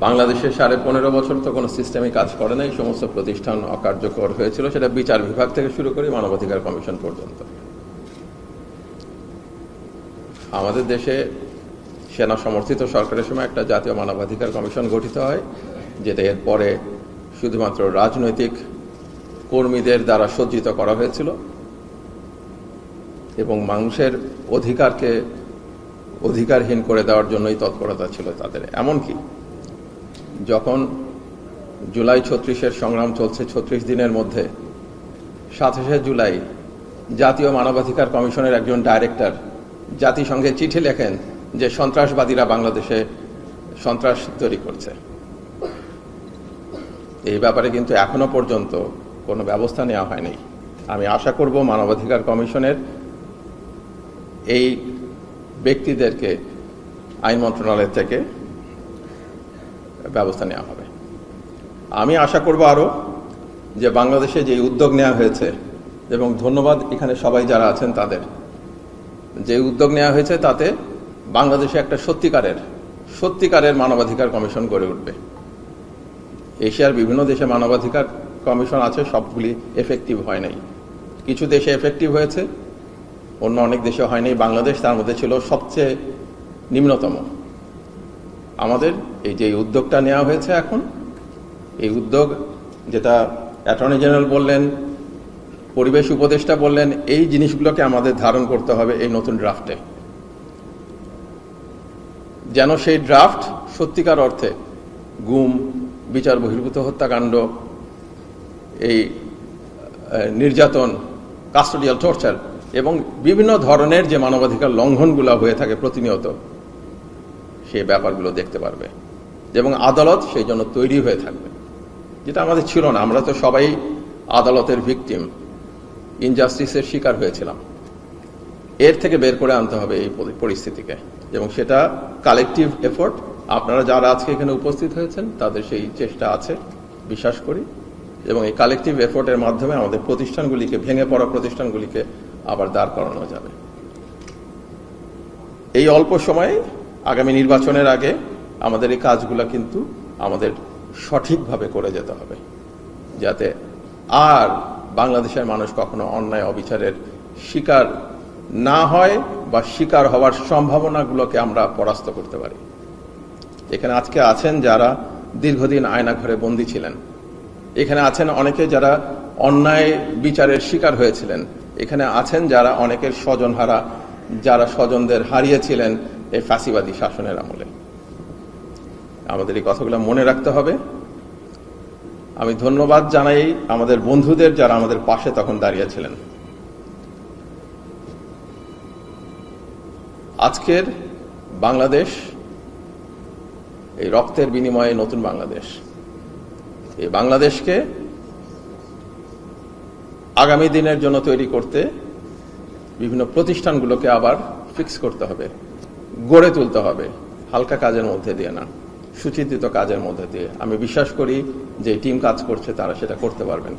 বাংলাদেশে 15.5 বছর তো কোনো সিস্টেমে কাজ করে নাই, সমস্ত প্রতিষ্ঠান অকার্যকর হয়েছিল, সেটা বিচার বিভাগ থেকে শুরু করে মানবাধিকার কমিশন পর্যন্ত। আমাদের দেশে সেনা সমর্থিত সরকারের সময় একটা জাতীয় মানবাধিকার কমিশন গঠিত হয়, যেটা এরপরে শুধুমাত্র রাজনৈতিক কর্মীদের দ্বারা সজ্জিত করা হয়েছিল এবং মানুষের অধিকারকে অধিকারহীন করে দেওয়ার জন্যই তৎপরতা ছিল তাদের। এমনকি যখন জুলাই 36-এর সংগ্রাম চলছে 36 দিনের মধ্যে 27শে জুলাই জাতীয় মানবাধিকার কমিশনের একজন ডাইরেক্টর জাতিসংঘে চিঠি লেখেন যে সন্ত্রাসবাদীরা বাংলাদেশে সন্ত্রাস তৈরি করছে। এই ব্যাপারে কিন্তু এখনো পর্যন্ত কোনো ব্যবস্থা নেওয়া হয়নি। আমি আশা করব মানবাধিকার কমিশনের এই ব্যক্তিদেরকে আইন মন্ত্রণালয় থেকে ব্যবস্থা নেওয়া হবে। আমি আশা করব আরও যে বাংলাদেশে যে উদ্যোগ নেওয়া হয়েছে, এবং ধন্যবাদ এখানে সবাই যারা আছেন তাদের, যে উদ্যোগ নেওয়া হয়েছে তাতে বাংলাদেশে একটা সত্যিকারের মানবাধিকার কমিশন গড়ে উঠবে। এশিয়ার বিভিন্ন দেশে মানবাধিকার কমিশন আছে, সবগুলি এফেক্টিভ হয় নাই। কিছু দেশে এফেক্টিভ হয়েছে, অন্য অনেক দেশে হয়নি। বাংলাদেশ তার মধ্যে ছিল সবচেয়ে নিম্নতম। আমাদের এই যে উদ্যোগটা নেওয়া হয়েছে এখন, এই উদ্যোগ যেটা অ্যাটর্নি জেনারেল বললেন, পরিবেশ উপদেষ্টা বললেন, এই জিনিসগুলোকে আমাদের ধারণ করতে হবে এই নতুন ড্রাফটে, যেন সেই ড্রাফট সত্যিকার অর্থে গুম, বিচার বহির্ভূত হত্যাকাণ্ড, এই নির্যাতন, কাস্টোডিয়াল টর্চার এবং বিভিন্ন ধরনের যে মানবাধিকার লঙ্ঘনগুলো হয়ে থাকে প্রতিনিয়ত, সেই ব্যাপারগুলো দেখতে পারবে এবং আদালত সেই জন্য তৈরি হয়ে থাকবে, যেটা আমাদের ছিল না। আমরা তো সবাই আদালতের ভিকটিম, ইনজাস্টিসের শিকার হয়েছিলাম। এর থেকে বের করে আনতে হবে এই পরিস্থিতিকে, এবং সেটা কালেকটিভ এফোর্ট। আপনারা যারা আজকে এখানে উপস্থিত হয়েছেন তাদের সেই চেষ্টা আছে বিশ্বাস করি, এবং এই কালেকটিভ এফোর্টের মাধ্যমে আমাদের প্রতিষ্ঠানগুলিকে, ভেঙে পড়া প্রতিষ্ঠানগুলিকে আবার দাঁড় করানো যাবে। এই অল্প সময়ে আগামী নির্বাচনের আগে আমাদের এই কাজগুলো কিন্তু আমাদের সঠিকভাবে করে যেতে হবে, যাতে আর বাংলাদেশের মানুষ কখনো অন্যায় অবিচারের শিকার না হয় বা শিকার হওয়ার সম্ভাবনাগুলোকে আমরা পরাস্ত করতে পারি। এখানে আজকে আছেন যারা দীর্ঘদিন আয়নাঘরে বন্দী ছিলেন, এখানে আছেন অনেকে যারা অন্যায় বিচারের শিকার হয়েছিলেন, এখানে আছেন যারা অনেকের স্বজনহারা, যারা স্বজনদের হারিয়েছিলেন এই ফ্যাসিবাদী শাসনের আমলে। আমাদের এই কথাগুলো মনে রাখতে হবে। আমি ধন্যবাদ জানাই আমাদের বন্ধুদের যারা আমাদের পাশে তখন দাঁড়িয়েছিলেন। আজকের বাংলাদেশ, এই রক্তের বিনিময়ে নতুন বাংলাদেশ, এই বাংলাদেশকে আগামী দিনের জন্য তৈরি করতে বিভিন্ন প্রতিষ্ঠানগুলোকে আবার ফিক্স করতে হবে, গড়ে তুলতে হবে, হালকা কাজের মধ্যে দিয়ে না, সুচিন্তিত কাজের মধ্যে দিয়ে। আমি বিশ্বাস করি যে টিম কাজ করছে, তারা সেটা করতে পারবেন।